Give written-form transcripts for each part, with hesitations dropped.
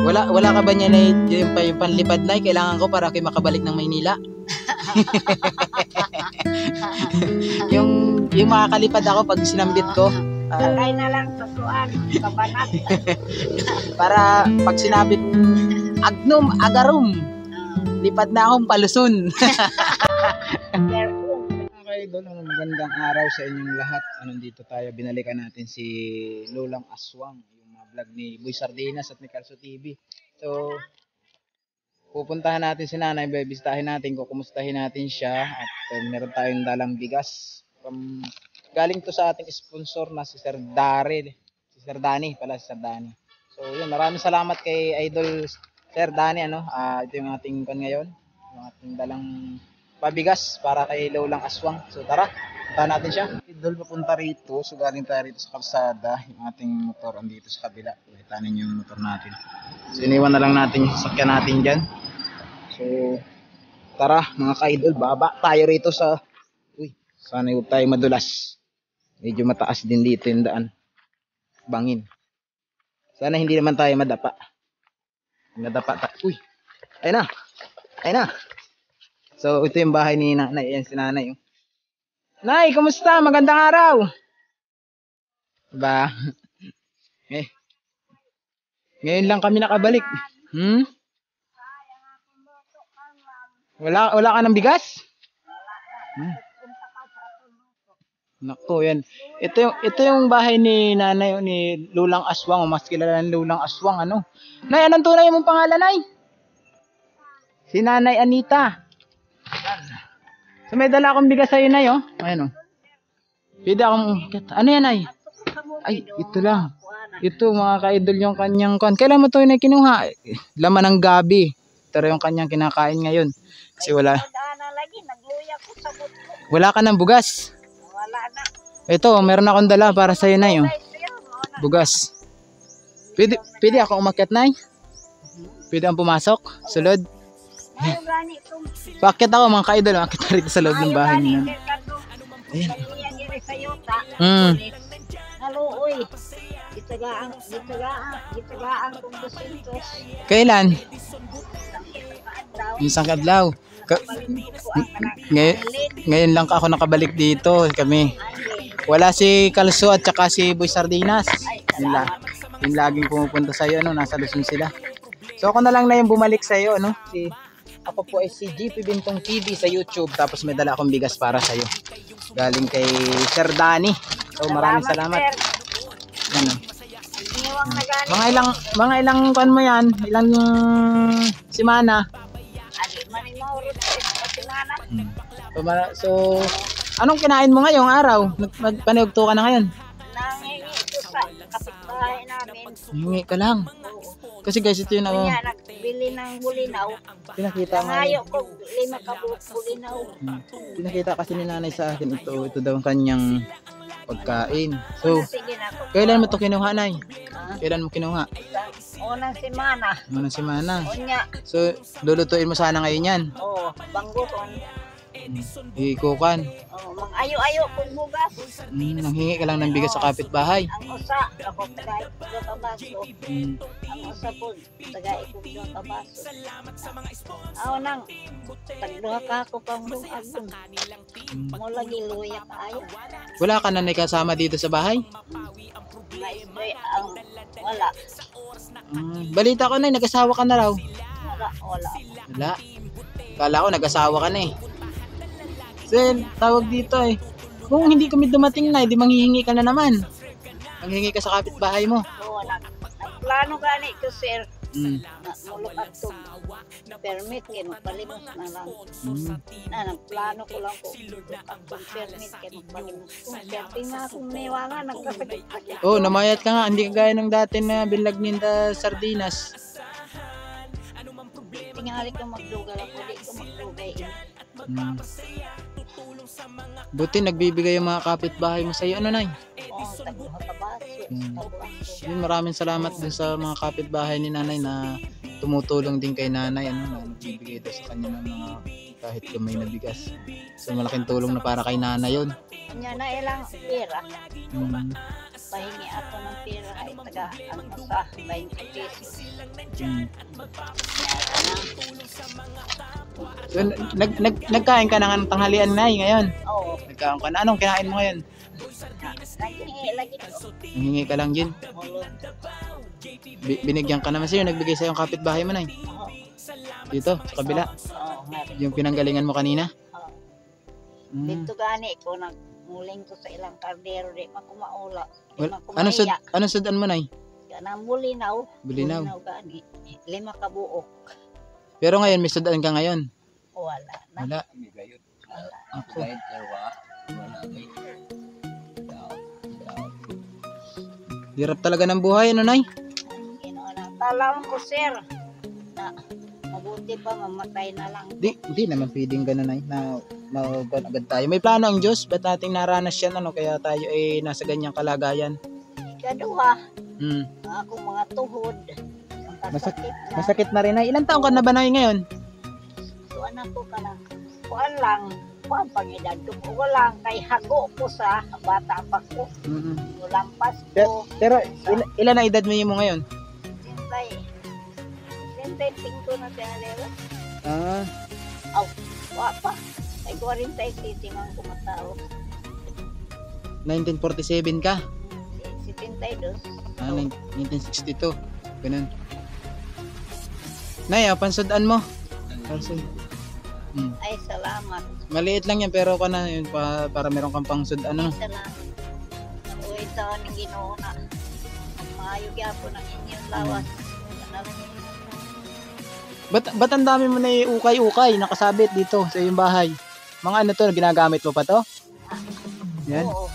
Wala ka ba niya na yung panlipad na kailangan ko para kayo makabalik ng Maynila? yung makakalipad ako pag sinambit ko. Sakay na lang sa suan, kabanat. Para pag sinabit, Agnum, Agarum, lipad na akong paluson. Okay, doon magandang araw sa inyong lahat. Dito tayo, binalikan natin si Lolang Aswang, yung mga vlog ni Boy Sardinas at ni Calzo TV. So, pupuntahan natin si nanay, bibisitahin natin, kukumustahin natin siya at meron tayong dalang bigas. Galing to sa ating sponsor na si Sir Daryl. Si Sir Danny pala, si Sir Danny. So, yun, maraming salamat kay Idol Sir Danny, ito yung ating kan ngayon, yung ating dalang pabigas para kay Lolang Aswang. So tara, punta natin siya. Idol, papunta rito. So galing tayo rito sa kalsada. Yung ating motor andito sa kabila. Itanin yung motor natin. So iniwan na lang natin yung sasakyan natin dyan. So tara mga ka-idol, baba tayo rito sa... sana huwag tayo madulas. Medyo mataas din dito yung daan. Bangin. Sana hindi naman tayo madapa. Nadapa tayo. Ayun na. Ayun na. So, ito yung bahay ni nanay. Ayan si nanay. Nay, kumusta? Magandang araw. Diba? Ngayon lang kami nakabalik. Wala ka ng bigas? Naku, yan. Ito yung bahay ni nanay, ni Lolang Aswang. Mas kilala ng Lolang Aswang, Nay, anong tunay mong pangalan, Nay? Si Nanay Anita. So may dala akong bigas sa'yo, Nay, Ayan, Pwede akong... Ano yan, Nay? Ay, ito lang. Ito, mga ka-idol, yung kanyang... Kailan mo ito na kinuha? Laman ng gabi. Ito yung kanyang kinakain ngayon. Kasi wala... Wala ka ng bugas. Wala na. Ito, meron akong dala para sa'yo, Nay, Bugas. Pwede ako umakyat, Nay? Pwede akong pumasok? Sulod? Bakit ako mga ka-idol, makita rito sa loob ng bahay niya. Ayan. Haluoy. Gitagaan kung 200. Kailan? Isang kadlaw. Ngayon lang ako nakabalik dito kami. Wala si Calzo at saka si Boy Sardinas. Yung laging pumupunta sa'yo, nasa Luzon sila. So ako na lang na yung bumalik sa'yo, Ako po ay si GP Bintong TV sa YouTube. Tapos may dala akong bigas para sa'yo. Galing kay Sir Danny. So maraming salamat. Mga ilang kan mo yan? Ilang simana? So, anong kinain mo ngayong araw? Nagpanayugto ka na ngayon? Nangingi ito sa kapitbahay namin. Hingi ka lang. Kasi guys, ito yun Bili ng bulinaw. Pinakita nga. Nangayo ko, 5 kabuk bulinaw. Pinakita kasi ni nanay sa akin ito daw ang kanyang pagkain. So, kailan mo ito kinuha, Nay? Kailan mo kinuha? Unang semana. Unang semana. Unya. So, lulutuin mo sana ngayon yan. Oo, bangguton. Ikukan. Mag-ayo-ayo kung bugas. Nanghingi ka lang ng bigas sa kapitbahay. Ang usa, ako tagay ko sa baso. Ang usa po, tagay ko sa baso. Ako nang, tagduha ka ako pang agon. Mo lagi luya kaayo. Wala ka na kasama dito sa bahay? Wala. Balita ko, Nay, nag-asawa ka na raw. Wala. Kala ko nag-asawa ka na So, tawag dito kung hindi kami dumating, Nay, di manghihingi ka na naman. Manghihingi ka sa kapitbahay mo. Oo, plano gani ko, sir. Mulok at tug. Permit kayo, magpalimos na lang. Nagplano ko lang ko. Permit kayo, magpalimos ko. Siyempre nga akong niwangan, nagkasakit. Namayat ka nga. Hindi ka gaya ng dati na binlag ninda Sardinas. Tingali ko magdugal ako, di ko magdugay. Buti nagbibigay yung mga kapitbahay mo sa'yo. Nay? Tagduha ka baso. Maraming salamat din sa mga kapitbahay ni nanay na tumutulong din kay nanay. Nagbibigay ito sa kanya ng mga kahit kamay na bigas. So malaking tulong na para kay nanay yun. Kanya na ilang pera. Mm. Pahingi ako ng pera ay taga ano sa 20 pesos. Mm. Kaya na. So, nagkain ka ng tanghalian na ngayon? Oo. Nagkain ka na. Anong kinain mo ngayon? Lagi ko. Nangingi ka lang din. Mulot. Binigyan ka naman sa'yo. Nagbigay sa'yo yung kapitbahay mo na Oo. dito, sa kabila. Oo. Yung pinanggalingan mo kanina. Oo. Mm. Dito gani ko nagmuling ko sa ilang kardero di makumaula. Di Well, anong makumaiya. sudan mo, Nay? Kanang bulinaw. Bulinaw. gani. 5 ka buok. Pero ngayon, may sudan ka ngayon. Wala na. Wala. Wala. Ako. Hirap talaga ng buhay, ano, Nay? Talang ko sir na mabuti pa mamatay na lang. Di naman pwedeng ganun, Nay, na mauban agad tayo. May plano ang Diyos. Ba't nating naranas yan, ano? Kaya tayo ay nasa ganyang kalagayan. Ikaduha, Hmm. ako mga tuhod. Masakit na rin, Nay. Ilang taong ka na ba, Nay, ngayon? So anak ko ka lang. Kuan lang. Kuan pangidad ko. Walang kay hago ko sa bata pa ko. Mm-mm. Mulampas ko. Pero ilan na edad mo ngayon? Sintay. Sintay tingko na siya nila. Ah, Aw, wa pa. Ay 46 ang kumatao. 1947 ka? 72. Ah, 1962. Ganun. Nay, pansudan mo. Pansud. Hmm. Ay salamat. Maliit lang yan pero na yun para meron kang pangsud ano. Salamat. Uy, taon ng Ginoo na. Maayo gyapon ang inyong lawas. Ba't ang dami mo na ukay-ukay nakasabit dito sa iyong bahay? Mga ano to, ginagamit mo pa to? Yan. Oo.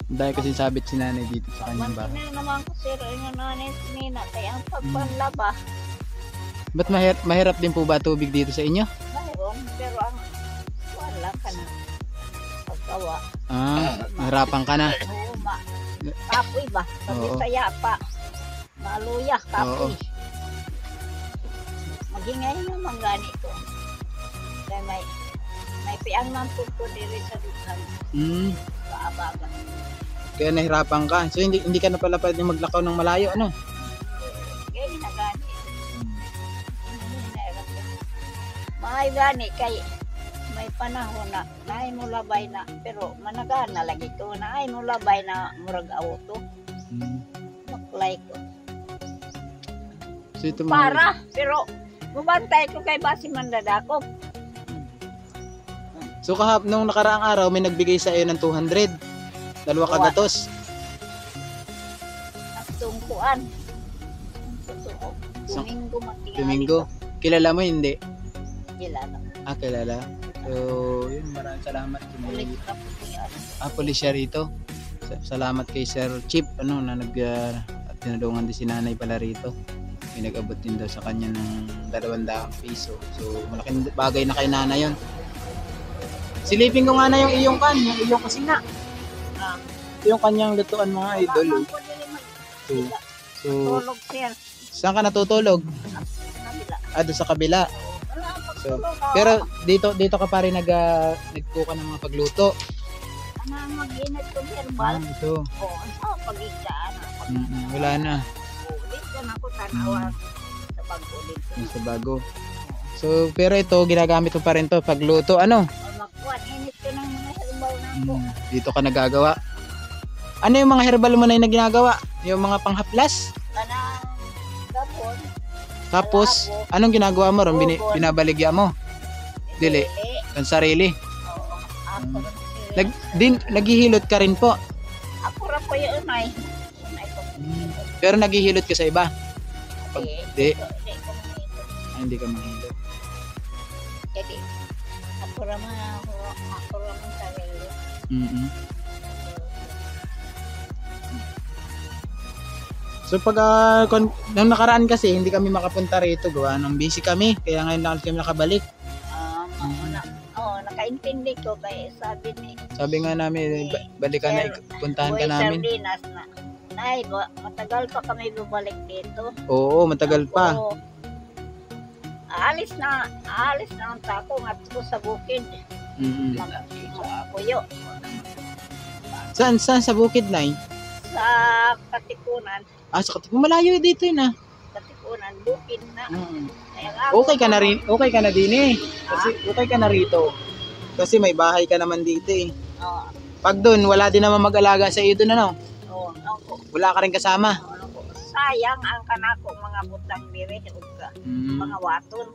Dahil kasi sabit si nanay dito sa kanyang bahay. Mantinil naman ko sir, yung nanay nina, kaya ang pagpanlaba, Ba't mahirap din po ba tubig dito sa inyo? mayroon, pero ang wala ka na. Pagkawa, Nahirapan ka na. huma, kapoy ba? Sabi Oo. saya pa, maluya, kapoy. Oo. Magingay naman ganito. Kaya may piang ng tuto diri sa dukhan, Hmm. kaabagan. Kaya nahirapan ka. So hindi ka na pala pwedeng maglakaw ng malayo, ano? Kaya ginagani. May gani kay may panahon na naay mo labay na pero managana lagi ko naay mo labay na murag auto Hmm. maklay ko So ito mga... para pero mubantay ko kay basi mandadako. So nung nakaraang araw may nagbigay sa iyo ng 200. Dalawa Wa. kagatos. Nagtungkuan Domingo matingali Domingo. Kilala mo hindi? Kilala Kilala. So, yun, maraming salamat. ulit ka po niya. Police siya rito. Salamat kay Sir Chip, ano, na tinulungan din si nanay pala rito. May nag-abot din daw sa kanya ng 200 piso. So, malaking bagay na kay nanay yun. Silipin ko nga na yung iyong kusina. Yung kanyang lutuan mga idol. Wala man po dili So, magtulog sir saan ka natutulog? kabila Doon sa kabila. wala ang So, pagtulog pero dito ka pa rin nagkuka ng mga pagluto. ana mag-init ko herbal Ito. o ano pagigdaan Wala na. ulit ko na ko tanawa sa pag-ulit ko Yung sa bago. So, pero ito, ginagamit mo pa rin to pagluto. Ano? o magkuhan init ko ng mga herbal na po Dito ka nagagawa. Ano yung mga herbal mo na yung ginagawa? Yung mga panghaplas? kanang gabon Tapos, anong ginagawa mo ron? Binabaligya mo? Dili. Ang sarili. oo ako rin sila. Naghihilot ka rin po. ako ra po yung unay ko Pero naghihilot ka sa iba. hindi Di. ko mahilot. Hindi ka mahilot. Jadi ako ra man sarili So pag nung nakaraan kasi hindi kami makapunta rito, gawa ng busy kami, kaya ngayon lang kami nakabalik. Nakaintindi ko kay Sabi nga namin balikan na, puntahan ka namin. Sardinas na. Nay, matagal pa kami babalik dito. Oo, matagal pa. Oo. Aalis na ang tako at ko sa bukid. Mm-mm. Kuyo. Saan sa bukid na Sa Katipunan, sa Katipunan. Malayo dito yun ah. Katipunan, bukid na. Mm. Kaya nga ako, Okay ka na rin, okay ka na din eh. Kasi okay ka na rito. Kasi may bahay ka naman dito eh. Oo. Pag doon, wala din naman mag-alaga sa iyo doon ano. Oo, ako. Wala ka rin kasama. Ako. Sayang ang kanako mga butang diri ug mga waton.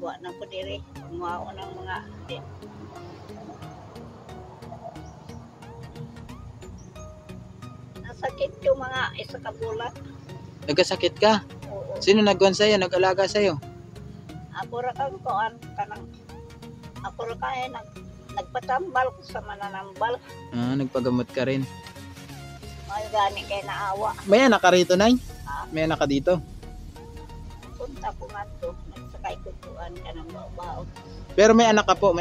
Buwa na ko diri. Pangwao ng mga nasakit yung mga isa ka bulan. Nagkasakit ka? Oo. Sino nagkuhan sa'yo? Nag-alaga sa'yo? Ako ra kang kuan kanang ako ra kay nagpatambal ko sa mananambal. Nagpagamot ka rin. Ay gani kay naawa. May anak ka rito, Nay? May anak ka dito? Punta ko man to, nagsakay ko kuan kanang bao. Pero may anak ka po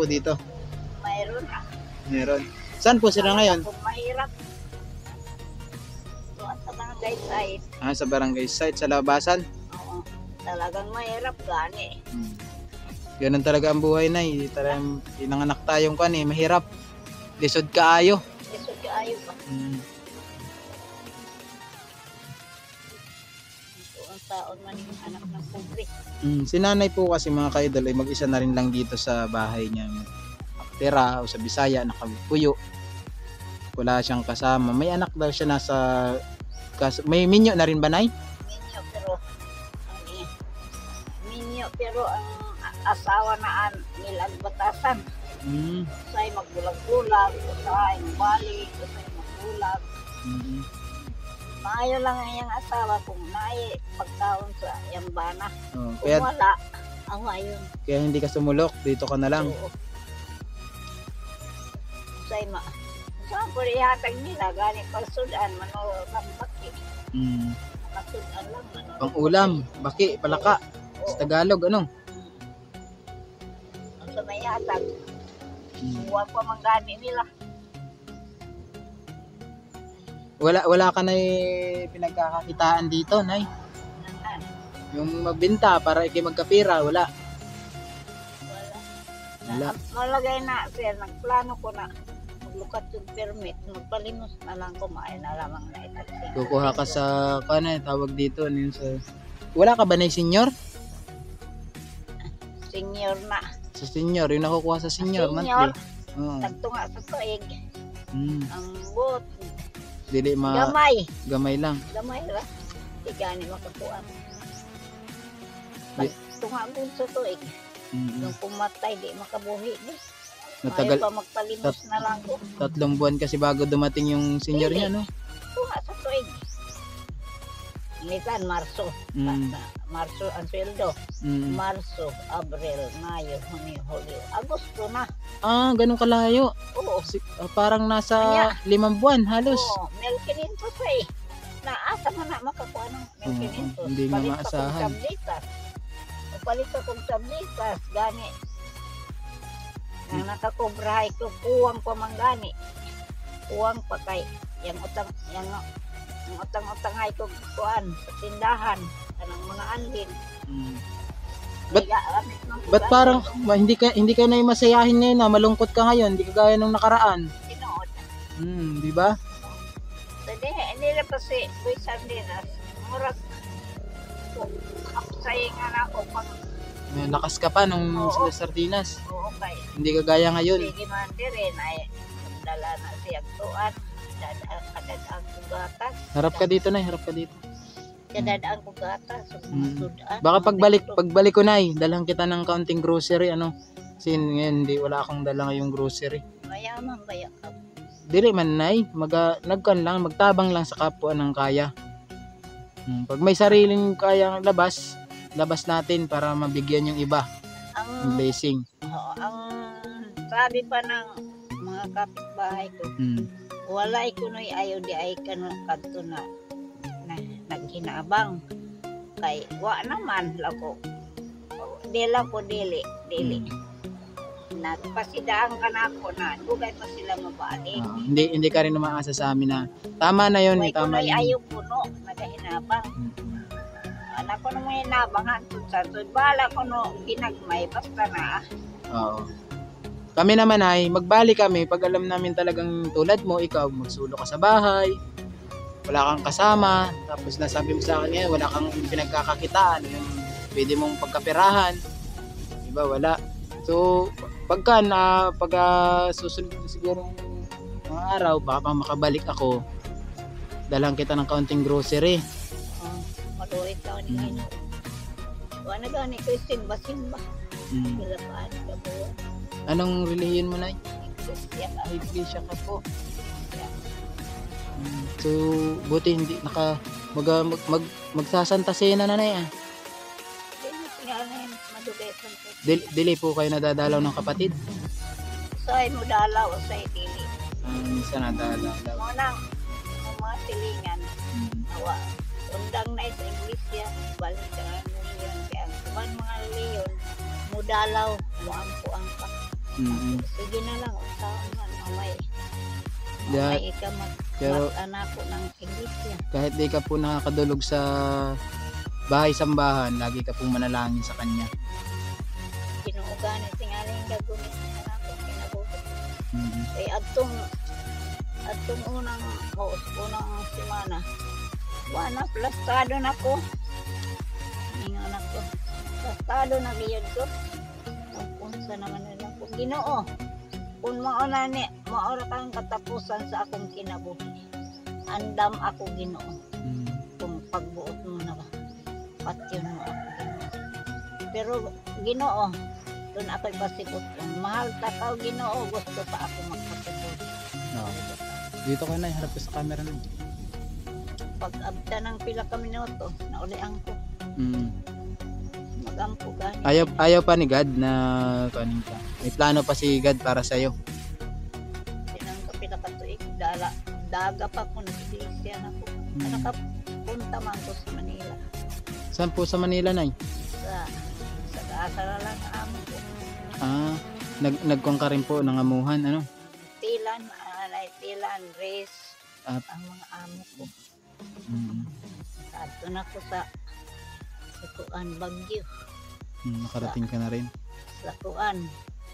dito? Mayroon na. Meron. Saan po sila ngayon? Kung mahirap. So, sa barangay side. Sa barangay site, sa labasan? Oo. Talagang mahirap gani. Ganun talaga ang buhay, Nay. Talagang inanganak tayong kan eh, mahirap. Lisod kaayo. Lisod kaayo pa. So, ang taon man yung anak ng pobre. Si nanay po kasi mga ka-idol ay mag-isa na rin lang dito sa bahay niya. Tira o sa Bisaya, nakapuyo. Wala siyang kasama. May anak daw siya nasa... May minyo na rin ba, Nay? Minyo pero ang asawa na nilang batasan. Usay magbulag-bulag, usay balik, usay magbulag. Maayo lang ang iyang asawa kung naay pagkaon sa iyang bana. Kung wala, awayon. Kaya hindi ka sumulok, dito ka na lang. Oo. Usay saan po ihatag nila, gani pagsudan, manulambaki. Pagsudan lang, manulambaki. Pang-ulam, baki, palaka. Sa Tagalog, ano? Ang sa may hatag, huwag pa man gani nila. Wala ka na pinagkakakitaan dito, Nay? Yung magbenta para magkapira, wala. Wala. Malagay na, sir, nagplano ko na maglukat yung permit, magpalimos na lang kumain na lamang na itaksi. Kukuha ka sa, tawag dito, wala ka ba na senior? Senior na. Sa senior, yung nakukuha sa senior, Senior, monthly. nagtunga sa tuig. Ang bot, Dili gamay lang. Gamay lang. Di gani makakuha. Tunga ko sa tuig. Nung pumatay, di makabuhi. Natagal. Ayaw pa magpalimos na lang ko. 3 buwan kasi bago dumating yung senior niya, no? Tunga sa tuig. Minsan, Marso. Marso ang sweldo. Marso, Abril, Mayo, Hunyo, Hulyo. Agosto na. Ganun kalayo. Oo. Parang nasa 5 buwan halos. Oo, Melkinintos eh. Naasa mo na makakuha ng Melkinintos. Hindi na maasahan. Palit akong tablitas. Gani. Nang nakakobrahay ko, kuwang pa man gani. Kuwang pa kay. Yung utang-utangay ko kuan sa tindahan. Kanang mga anhin. Ba't parang hindi ka na masayahin ngayon na malungkot ka ngayon, hindi ka gaya nung nakaraan? Tinood. Di ba? Hindi na pa si Boy Sardinas. Murag ako sayang anak ko pag lakas ka pa nung sila Sardinas. oo kay. Hindi ka gaya ngayon. Sige man din ay dala na siya tuan. Dadaan ko gatas. Harap ka dito, Nay, harap ka dito. Dadaan ko gatas. Baka pagbalik ko, Nay, dalhan kita ng kaunting grocery, ano? Kasi ngayon, wala akong dala ngayong grocery. Mayaman ba yan? Dili man, Nay, magtabang lang sa kapwa ng kaya. Pag may sariling kayang labas natin para mabigyan yung iba. Ang blessing. Oo, ang sabi pa ng mga kapitbahay ko, walay kunoy ayaw di ay kanto na naghinabang kay wa naman lako dili nagpasidaan ka na ako na dugay pa sila mabalik. Hindi ka rin umaasa sa amin na tama na yun. May tama kunoy ayaw puno nagahinabang. Anak ko na may hinabangan sa bala ko no ginagmay basta na. Oo. Kami naman ay magbali kami pag alam namin talagang tulad mo, ikaw magsulo ka sa bahay, wala kang kasama, tapos nasabi mo sa akin ngayon, wala kang pinagkakakitaan, yung pwede mong pagkapirahan, diba, wala. So, pagka na, susunod na siguro mga araw, baka makabalik ako, dalhan kita ng kaunting grocery. Maluit ka ni ngayon. Wala gani ko simba-simba. Wala pa ka po. Anong relihiyon mo, Nay? Iglesia ka. Iglesia ka po. So, buti hindi magsasanta sena na, Nay. Dili po kayo nadadalaw ng kapatid? Sa'y mo dalaw o sa'y dili. Minsan nadadalaw. Munang mga silingan. Awa. Undang na sa Iglesia. Balik ka nga leon. Kaya ang mga leon, mo dalaw, mo ampo-ampa. Sige na lang, usahan man, mamay. Mamay ka mag-anak ko ng Iglesia. Kahit di ka po nakakadulog sa bahay-sambahan, lagi ka pong manalangin sa kanya. Kinuugan tingaling gagunin na anak ko kinabuto. Kaya atong unang semana, wala plastado na ko. Ninga anak ko. Plastado na biyod ko. Punsa naman na lang. Kung Ginoo, kung mauna ni, maura kang katapusan sa akong kinabuhi. Andam ako Ginoo. Kung pagbuot mo na ba, patyon mo ako Ginoo. Pero Ginoo, doon ako'y pasibot kung mahal takaw Ginoo, gusto pa ako magpasibot. No. Dito ka na, harap ko sa camera na. Pag abta ng pila ka minuto, naulian ko. Magampo gani. Ayaw pa ni God na kanin ka. May plano pa si God para sa'yo. Tinang kapila ka tuig, daga pa ko nag-iglesia na ko. Nakapunta man ko sa Manila. Saan po sa Manila, Nay? Sa kaasara lang amo ko. Nagkuhan ka rin po ng amuhan, ano? Tilan, race, ang mga amo ko. Ato na ko sa Kuan, Bagyo. Nakarating ka na rin. Sa Kuan.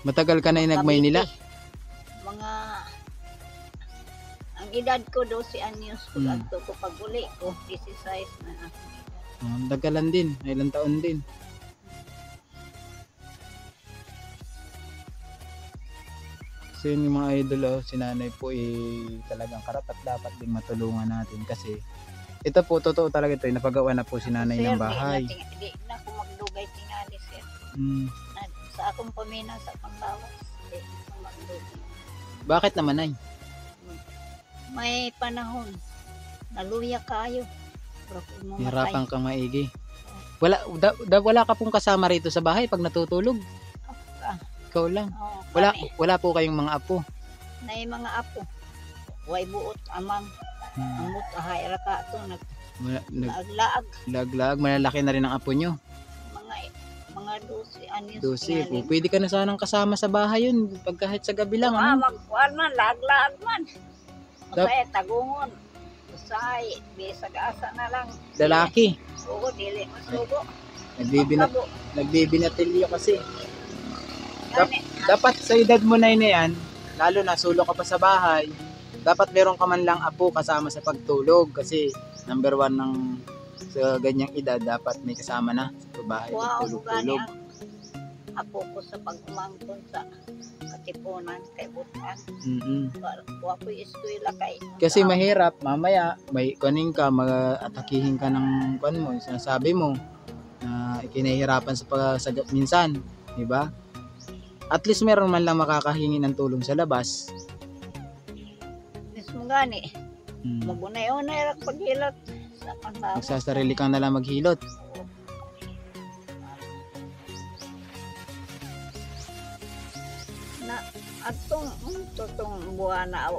Matagal ka na yung nag-Maynila? Ang edad ko 12 anyos pag ato ko pag-uli ko 16 na ako. Dagalan din, ilang taon din. So yun yung mga idol, si nanay po talagang karapat dapat din matulungan natin kasi ito po, totoo talaga ito, napagawa na po si nanay ng bahay. Hindi na ako magdugay tingali sir. Sa akong pamina, sa akong bawas, hindi ako magdugay. Bakit naman, Nay? May panahon, naluya kayo. Hirapan kang maigi. Wala ka pong kasama rito sa bahay pag natutulog? Ikaw lang? Wala po kayong mga apo? Nay mga apo. Way buot amang. Amot ahay ra ka to naglaag. Malalaki na rin ang apo nyo. Mga 12 anyos. 12 po. Pwede ka na sanang kasama sa bahay yun pag kahit sa gabi lang. Magkuhan man, laag man. Masaya tagungon. Usay, bisag asa na lang. Lalaki. Oo, dili masugo. Nagbibinatilyo kasi. Dapat sa edad mo na yan, lalo na sulo ka pa sa bahay, dapat meron ka man lang apo kasama sa pagtulog kasi number 1 ng sa ganyang edad dapat may kasama na sa bahay pagtulog-tulog. Apo ko sa pag-umangkon sa katipunan kay butan. Kuha ko eskwela kay. Kasi mahirap, mamaya may kuning ka, mag-atakihin ka ng kuan mo, sinasabi mo na ikinahirapan sa minsan, di ba? At least meron man lang makakahingi ng tulong sa labas. Mismo gani. Magunay-unay rak paghilot sa pantawa. Magsasarili kang na lang maghilot. Na atong buwan na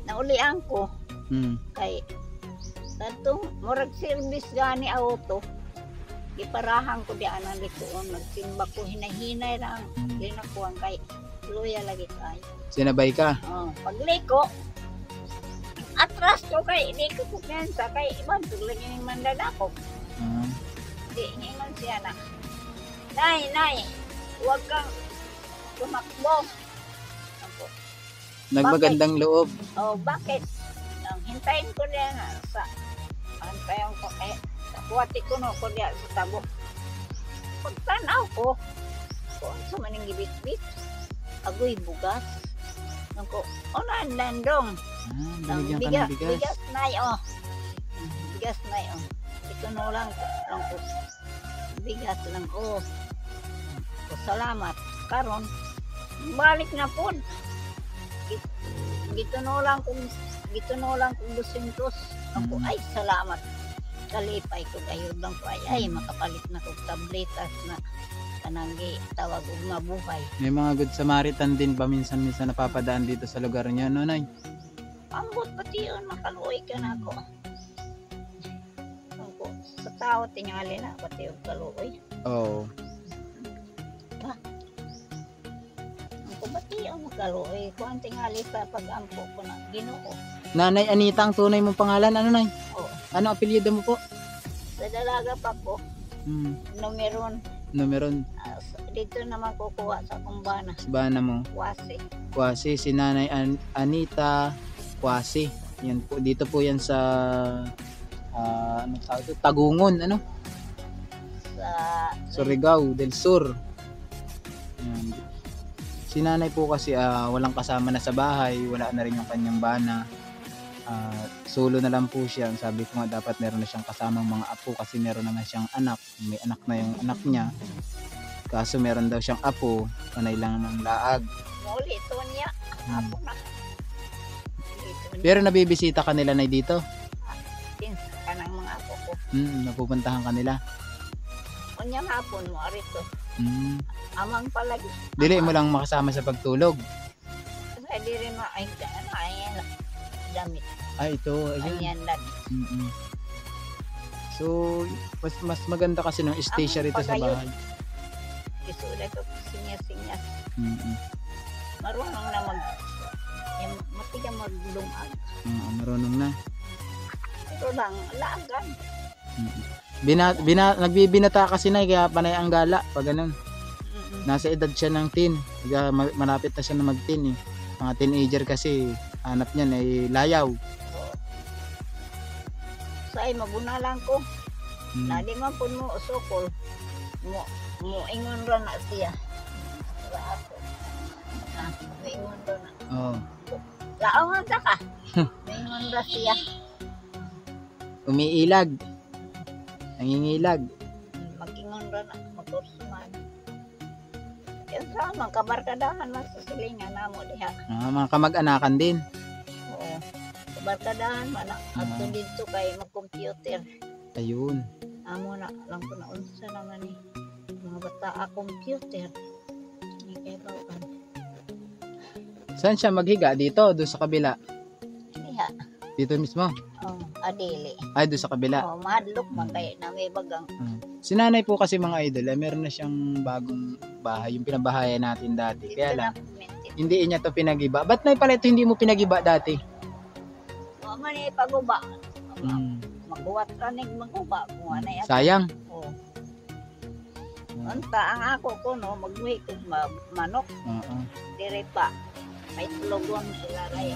naulian ko. Kay atong murag service gani auto. Iparahan ko di anang likuon, nagsimba ko hinahinay lang, linakuan kay luya lagi kayo. Sinabay ka? Pagliko, atras ko kay, hindi ko kumpiyansa kay ibang tulad yung mandadakop. Di, ngayon siya na, Nay, huwag kang tumakbo. Nagmagandang loob. Bakit? Hintayin ko niya na hintayin ko sa kuwati ko no, ko niya sa tabo. Pagtanaw ko, kung sa maning gibit-bit, agoy bugas. Nako, nandong. Binigyan ka ng bigas. Bigas na yun. Bigas na yun. Ito no lang ko. Bigas lang, salamat. Karon, balik na po. Gito no lang kung 200. Ako, ay, salamat. Kalipay ko kayo lang ko. Ay, makapalit na kong tabletas na kananggi tawag og mabuhay. May mga good Samaritan din ba minsan-minsan napapadaan dito sa lugar niyo, no, Nay? Ambot pati yun, makaluoy ka na ako. Sa tao, tingali na pati yung kaluoy. Oo. Ako pati yung makaluoy. Kung ang tingali sa pag-ampo ko na Ginoo. Nanay Anita ang tunay mong pangalan, ano, Nay? Oo. Ano apelyido mo po? Sa dalaga pa ko, numeron. Numeron. Dito naman kukuha sa kumbana. Bana mo. Kwasi, si Nanay Anita Kwasi. Yan po, dito po yan sa ano tawag ito? Tagungon, ano? Sa Surigao del Sur. Yan. Si Nanay po kasi walang kasama na sa bahay, wala na rin yung kanyang bana. Solo na lang po siya. Sabi ko nga dapat meron na siyang kasamang mga apo kasi meron naman siyang anak. May anak na yung anak niya. Kaso meron daw siyang apo, panay lang ng laag. muli ito niya. Apo na. Pero nabibisita ka nila na dito? Pinsa ka ng mga apo ko. Napupuntahan ka nila? Unyang hapon mo, arito. Amang palagi. Dili mo lang makasama sa pagtulog? Kasi di rin ayan damit. Ito, ayan. Ayan lang. So, mas maganda kasi ng stay siya rito sa bahay. Isulat ko sinya-sinya. Marunong na matiga maglumag. Marunong na. Pero lang, laagan. Nagbibinata kasi na, kaya panay ang gala pag ganun. Nasa edad siya ng teen. Kaya malapit na siya na mag-teen eh. Mga teenager kasi, hanap niyan ay layaw. Say, mabuna lang ko. Nadi man po mo usokol. Mo ingon ra na siya. Sa ako. Mo ingon ra na. Laangan ta ka. Mo ingon ra siya. Umiilag. Nangingilag. Mag-ingon ra na. Magkursuman. Yan sa mga kabarkadahan na sa silingan na mo diha. Mga kamag-anakan din. Oo. Kabarkadahan man. Ato dito kay mag-computer. Ayun. Amo na lang ko na unsa naman ni mga bata computer. Ni kay bawkan. Saan siya maghiga? Dito? Doon sa kabila? Diha. Dito mismo? Adili. Ay, doon sa kabila? Madlok man kay na may bagang. Si Nanay po kasi mga idol, meron na siyang bagong bahay, yung pinabahayan natin dati. Kaya lang, hindi niya to pinagiba. Ba't na pala ito hindi mo pinagiba dati? Man paguba. Magbuwat ka ning maguba kung ano yan. Sayang. Anta ang ako ko no, magbuhi ko manok. Dire pa. May tulogon sila kaya.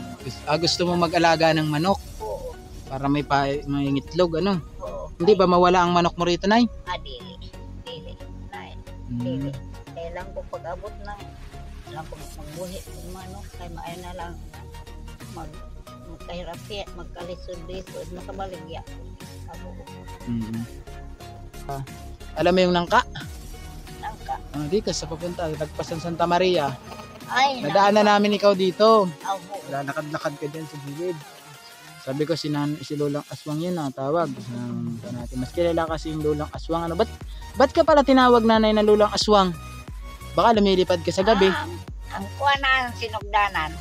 Gusto mo mag-alaga ng manok? Oo. Para may ngitlog, ano? Oo. Hindi ba mawala ang manok mo rito, Nay? Dili. Nay. Dili. Kailan ko pag-abot ng magbuhi ng manok kay maayo na lang magkahirapya, magkalisod-lisod, makabaligya. Alam mo yung nangka? Nangka? Dito sa papunta, nagpasan Santa Maria. Ay, nadaanan namin ikaw dito. Lakad-lakad ka dyan sa gilid. Sabi ko si Lolang Aswang yun ang tawag. Mas kilala kasi yung Lolang Aswang. Ano, ba't ka pala tinawag nanay na Lolang Aswang? Baka lumilipad ka sa gabi. Ang kuha na ang sinugdanan.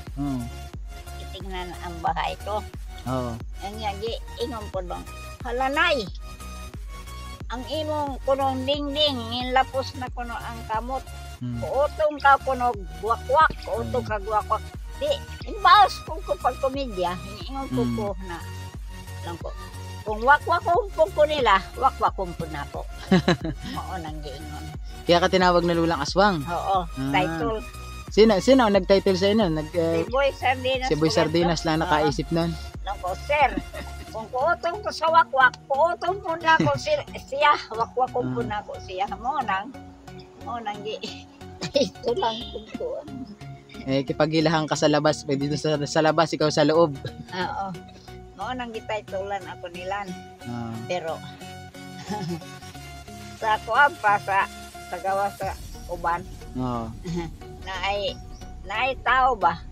Itingnan ang bahay ko. Ang yagi, ingon po doon. Halanay, ang imong kunong dingding, inlapos na kuno ang kamot. Kuutong ka kuno guwakwak, kuutong ka guwakwak. Di, inbaos kung pagkomedya, ingon ko na lang ko. Kung wakwak ko nila, wakwak ko na po. Mao nang giingon. Kaya ka tinawag na Lolang Aswang? Oo, title. Sino ang nag-title sa inyo? Si Boy Sardinas. Si Boy Sardinas lang nakaisip nun. Nako, sir. Kung kuotong ko sa wakwak, kuotong po na ako siya. Wakwak ko po na ako siya. Mo nang ito lang po. Kipaghilahan ka sa labas, dito sa labas, ikaw sa loob. Oo. Mo nang gitaytulan ako nilan. Pero sa kuab pa sa gawa sa uban. Oo. Naay tao ba?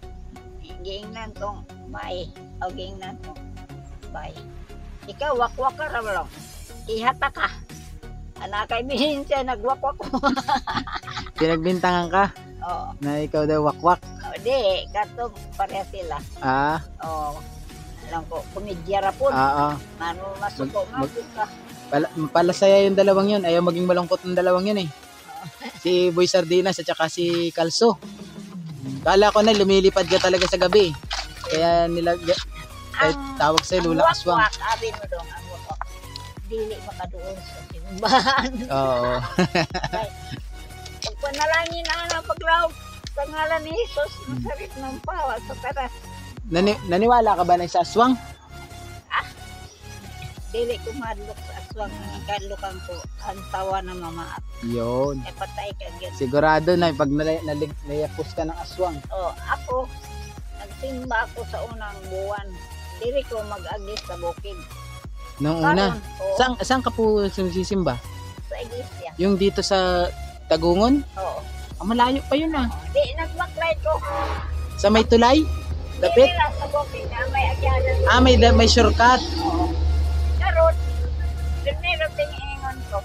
Giingnan tong bay. O giingnan tong bay. Ikaw wakwak ka ra lang. Ihata ka. Anak kay minsan nagwakwak ko. Pinagbintangan ka Oo. na ikaw daw wakwak. O di, kato pareha sila. Oo. Alam ko, kumidyara po. Oo. Ano masuko nga po ka. Pala saya yung dalawang yun. Ayaw maging malungkot ng dalawang yun eh. Si Boy Sardinas at saka si Kalso. Kala ko na lumilipad ka talaga sa gabi. Kaya tawag sa'yo Lolang Aswang. Ang wakwak, abi mo dong, ang wakwak. Dili makadoon sa simbahan. Oo. Pagpanalangin na paglaw sa ngalan ni Jesus, masarit ng pawa sa taras. Naniwala ka ba na sa aswang? Dili ko madlok sa aswang, ikadlokan ko ang tawa ng mamaat. Yun. Patay ka gyud. Sigurado na pag nayapos ka ng aswang. Ako nagsimba ako sa unang buwan. Dili ko mag-agis sa bukid. Nung una. Saan ka po sisimba? Sa iglesia. Yung dito sa Tagungon? Oo. Malayo pa yun ah. Di nagmaklay ko. Sa may tulay? Dapit? Dili lang sa bukid na may agyanan. May shortcut. Oo. Karot. Meron ting ingon ko.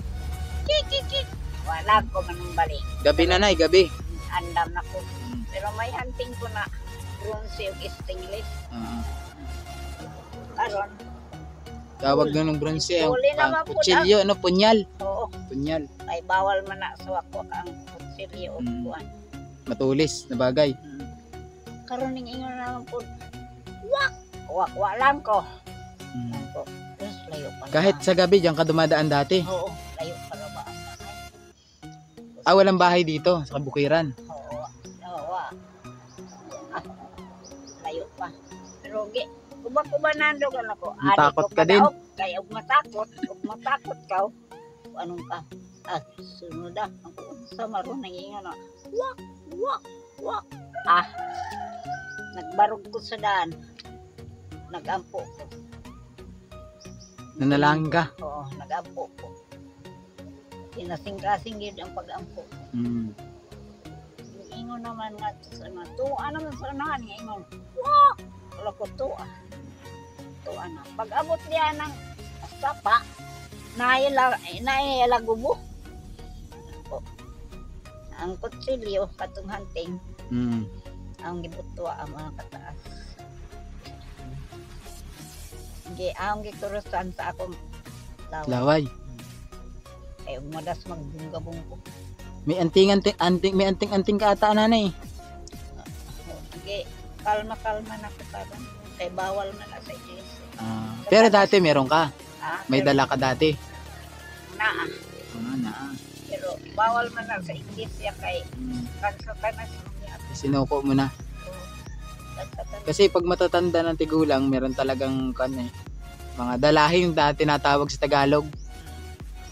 Kik. Wala ko manong balik. Gabi na nay, gabi. Andam na ko. Pero may hunting ko na bronze ug stainless. Karon. Tawag ng bronze ang Huli naman po kutsilyo, punyal. Oo. Punyal. Ay bawal man na sa wakwak ang kutsilyo o kuan. Matulis na bagay. Karon ning ingon naman po. Wak lang ko. Ko. Terus layo pa. Kahit sa gabi diyan ka dumadaan dati. Oo, layo pa ba ang bahay? Walang bahay dito sa Bukiran. Oo. Layo pa. Pero kuba-nando ka na ko. Matakot ka din. Kaya matakot ka. Anong ka? Sunod ah. Sa maroon nangingan na. Wak. Nagbarog ko sa daan. Nagampo ko. Nanalangin ka. Oo, nagampo ko. Kinasing-kasing yun ang pag-ampo. Yung ingon naman nga sa mga tuwa naman sa unahan. Yung ingon, wak! Wala ko tuwa. Tuwa na. Pag-abot niya ng sapa, naiyala gubo. Ang kutsilyo, katong hunting, ang gibutwa ang mga kataas. Ang giturusan sa akong laway. Ay umadas magbunggabong ko. May anting ka ata nanay. Kalma na ko karon. Kay bawal man na sa iglesia. Pero dati meron ka. May pero dala ka dati. Naa. Naa. Pero bawal man na sa iglesia kay kansatanas. Sinuko mo na. Kasi pag matatanda ng tigulang, meron talagang mga dalahin na tinatawag sa Tagalog.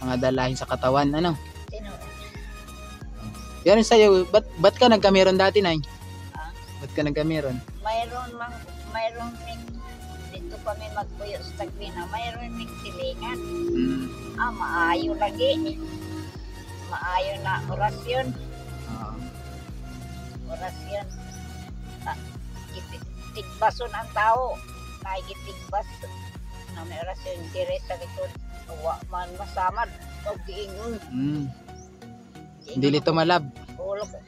Mga dalahin sa katawan, ano? Sino? Yan sa'yo, ba't ka nagkameron dati, Nay? Ba't ka nagkameron? Mayroon dito kami magpuyo sa Tagvina, mayroon ning silingan. Maayo lagi. Maayo na orasyon. Orasyon. Tigbason ang tao. Naigitigbas. Na may orasyon dire sa likod. Wa man masamad. Pag-iingon. Dili tumalab. Ulo ko.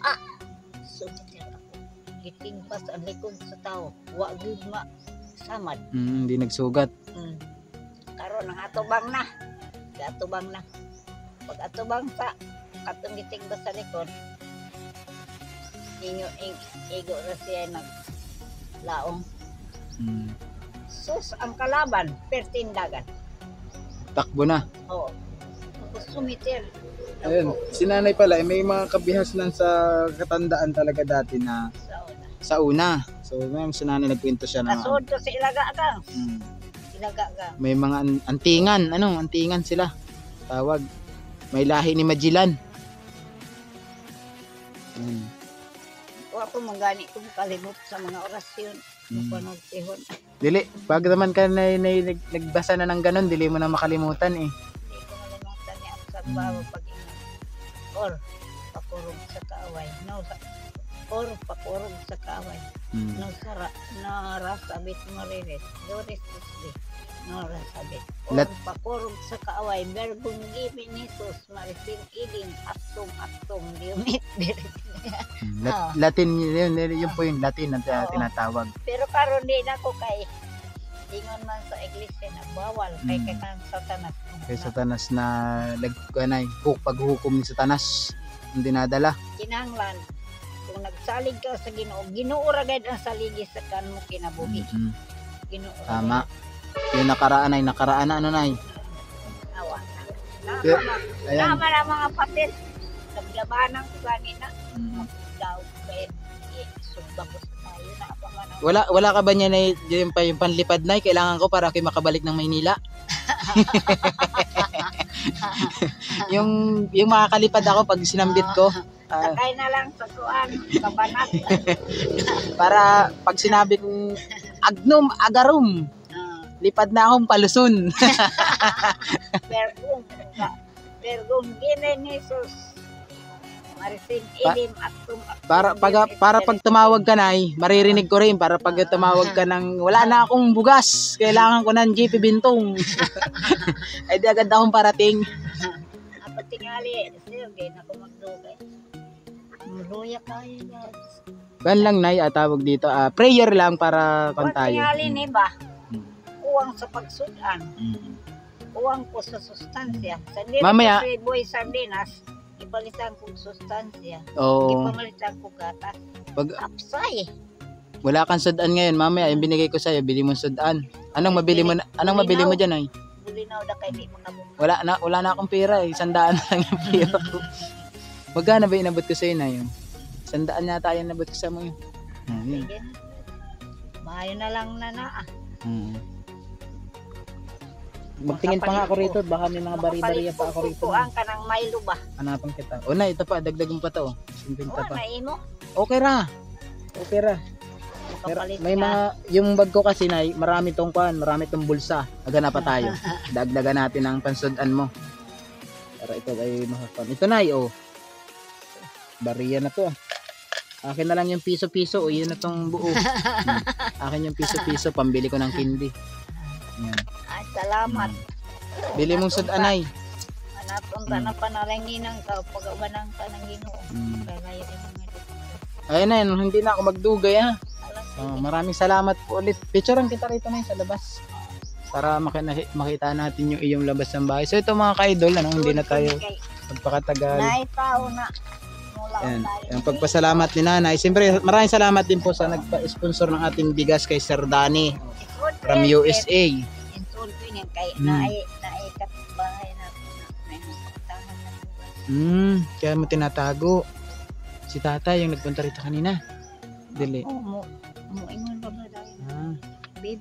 Sumit yan ako. Gitigbas ang likod sa tao. Wa gud samad. Hindi nagsugat. Karon ang atubang na. Atubang na. Pag atubang sa katong gitigbas sa likod. Igo na siya laong. Sus ang kalaban pertindagan. Takbo na. Oo. Sumitir. Ayun, si nanay pala, may mga kabihasnan sa katandaan talaga dati na sa una. So, ngayon si nanay nagkwento siya na Kasod ko sa ilaga ka. mm, Ilaga ka. may mga antingan, antingan sila. Tawag. May lahi ni Magellan. O ako mangani kung kalimot sa mga orasyon. Panood tihon. Dili, pag naman ka nagbasa na ng ganun, dili mo na makalimutan eh. Hindi ko nalimutan niya ang sabaw pag-ingat. Or pakurog sa kaaway. No, or pakurog sa kaaway. No, narasabit maririt. Doris Isli. No, rasabit. Or pakurog sa kaaway. Berbong gimin Jesus. Marisin iling. Aktong. Diumit. Latin, yun po yung Latin na tinatawag. Pero karon di na ko kay ingon man sa iglesia na bawal kay kang Satanas. Kay Satanas na paghukom ni Satanas ang dinadala. Kinahanglan kung nagsalig ka sa Ginoo, Ginoo ra gid ang saligi sa kanmo kinabuhi. Ginoo. Tama. Yung nakaraan na ano nay. Awa. Ayan. Nama na mga patil. Naglabanan ko ganina. Daw kay subak ko sa tayo na pa man. Wala ka ba niya na yung panlipad na kailangan ko para kayo makabalik ng Maynila? yung makakalipad ako pag sinambit ko. Sakay na lang sa kuan, kabanat. Para pag sinabi kong agnum agarum, lipad na akong paluson. Pergum ginin Jesus. Marisin ilim aktum. Para pag tumawag ka na maririnig ko rin para pag tumawag ka ng wala na akong bugas, kailangan ko ng GP Bintong. Ay di agad akong parating. Apa tingali, sir, di na ako magdugay. Maluya kayo guys. Ban lang nay tawag dito, prayer lang para kon tayo. Tingali ni ba? Uwang sa pagsudan. Uwang ko sa sustansya. Sa Mamaya si Boy Sardinas, ipalitan kong sustansya. Oo. Ipamalitan ko gatas. Pag Kapsay. wala kang sudan ngayon, mamaya yung binigay ko sa'yo, bili mo sudan. Anong mabili mo diyan ay? Bulinaw da kay di mo nabunga. Wala na akong pera eh. 100 na lang yung pera ko. Magkano ba inabot ko sa'yo na yun? 100 na tayo inabot ko sa mo yun. Yun. Sige. Mayo na lang na na. Magtingin pa nga ako rito, baka may mga bari-bariya pa ako rito. Kukuhaan ka ng Milo ba? Hanapan kita. O na, ito pa, dagdagan pa to. Simpinta pa. Naimo. Okay ra. Pero Kapalit may mga, yung bag ko kasi na, marami tong bulsa. Agana pa tayo. Dagdagan natin ang pansudan mo. Para ito ay makakon. Ito na, bariya na to. Akin na lang yung piso-piso, yun na tong buo. Akin yung piso-piso, pambili ko ng kindi. Yan. Ay, salamat. Bili mong sudanay. Napunta na panalanginan ka, pag-awanan ka ng Ginoo. Kaya yun yung mga dito. Ayun na yun, hindi na ako magdugay ha. Maraming salamat po ulit. Picturean kita rito na sa labas. Para makita natin yung iyong labas ng bahay. So ito mga ka-idol, hindi na tayo magpakatagal. Naitao na. Yan. Yung pagpasalamat ni nanay. Siyempre maraming salamat din po sa nagpa-sponsor ng ating bigas kay Sir Danny from USA. Kay naikat bahay na may magpuntahan na buwan. Kaya mo tinatago. Si tata yung nagpunta rito kanina. Dili. Ingon ba ba dahil?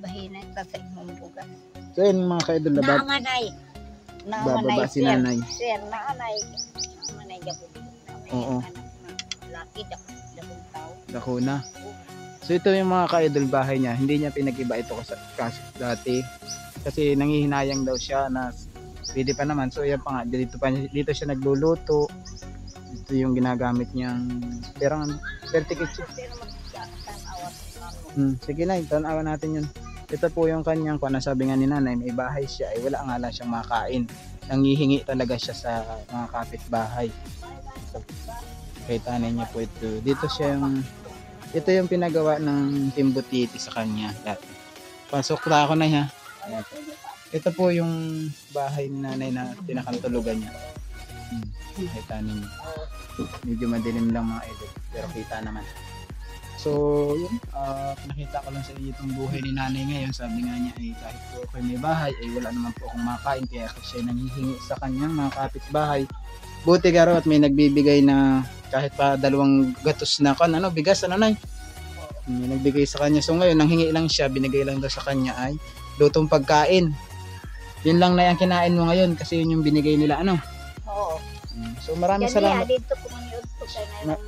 Bahin na sa imong bugas. So yun mga ka-idol na bababa si nanay. Sir, naanay gabon. Oo. Laki dakong tao. Dako na. So ito yung mga ka-idol bahay niya. Hindi niya pinag-iba ito kasi dati. Kasi nangihinayang daw siya na pwede pa naman. So yan pa nga. Dito siya nagluluto. Ito yung ginagamit niyang perang vertical. Sige na, tanawan natin yun. Ito po yung kanyang nasabi nga ni nanay, may bahay siya ay wala nga lang siyang makain. Nangihingi talaga siya sa mga kapitbahay. So, kita niyo po ito. Ito yung pinagawa ng Timbutiti sa kanya dati. Pasok na ako na ha. Ito po yung bahay ni nanay na pinakantulugan niya. Kita niyo. Medyo madilim lang mga idol, pero kita naman. So, yun, nakita ko lang sa inyo itong buhay ni nanay ngayon. Sabi nga niya, kahit po ako may bahay, wala naman po akong makain. Kaya siya nanghihingi sa kanyang mga kapitbahay. Buti garo at may nagbibigay na kahit pa 2 gatos na bigas, nay? May nagbigay sa kanya. So ngayon, nanghingi lang siya, binigay lang daw sa kanya ay lutong pagkain. Yun lang na yung kinain mo ngayon kasi yun yung binigay nila, Oo. So maraming Gani, salamat. dito ko man yun po kay Ma-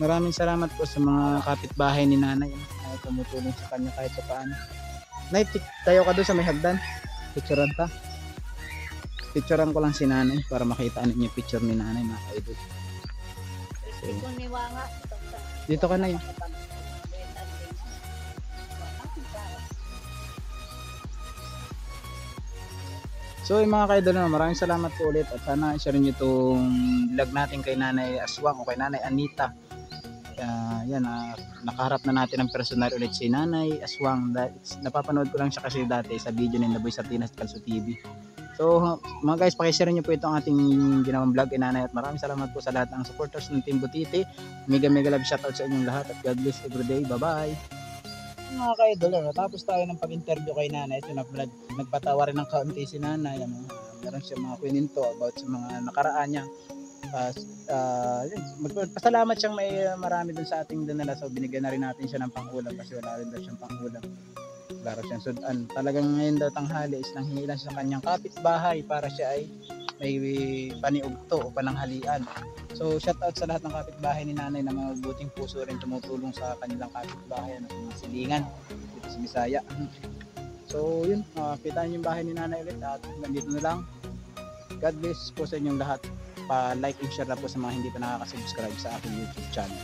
Maraming salamat po sa mga kapitbahay ni nanay ay tumutulong sa kanya kahit pa paano. Nay, tayo ka doon sa may hagdan. Picturean ta. Picturean ko lang si nanay para makita ninyo yung picture ni nanay, mga kaidol. Ito ni Wanga. Dito ka na yun. So yung mga kaidol, maraming salamat po ulit at sana i-share nyo itong vlog natin kay Nanay Aswang o kay Nanay Anita. Yan, nakaharap na natin ang personal ulit si Nanay Aswang. Napapanood ko lang siya kasi dati sa video ni Boy Sardinas at Kalso TV. So mga guys, pakishare nyo po itong ating ginawang vlog kay Nanay at maraming salamat po sa lahat ng supporters ng Team Butiti. Mega love shoutout sa inyong lahat at God bless everyday. Bye bye! Mga kaidol, natapos tayo ng pag-interview kay nanay. Ito, nagpatawa rin ng kaunti si nanay. Meron siya mga kwininto about sa mga nakaraan niya. Pasalamat siyang may marami dun sa ating dinala. So binigyan na rin natin siya ng pang-ulam kasi wala rin daw siyang pang-ulam. Wala rin siyang sudan. Talagang ngayon daw tanghali is nanghingi lang siya sa kanyang kapitbahay para siya ay may paniugto o pananghalian. So shoutout sa lahat ng kapitbahay ni nanay na mga buting puso rin tumutulong sa kanilang kapitbahay sa mga silingan dito sa Bisaya. So yun, kita niyo yung bahay ni nanay ulit at nandito na lang. God bless po sa inyong lahat. Pa-like and share na po sa mga hindi pa nakaka-subscribe sa aking YouTube channel.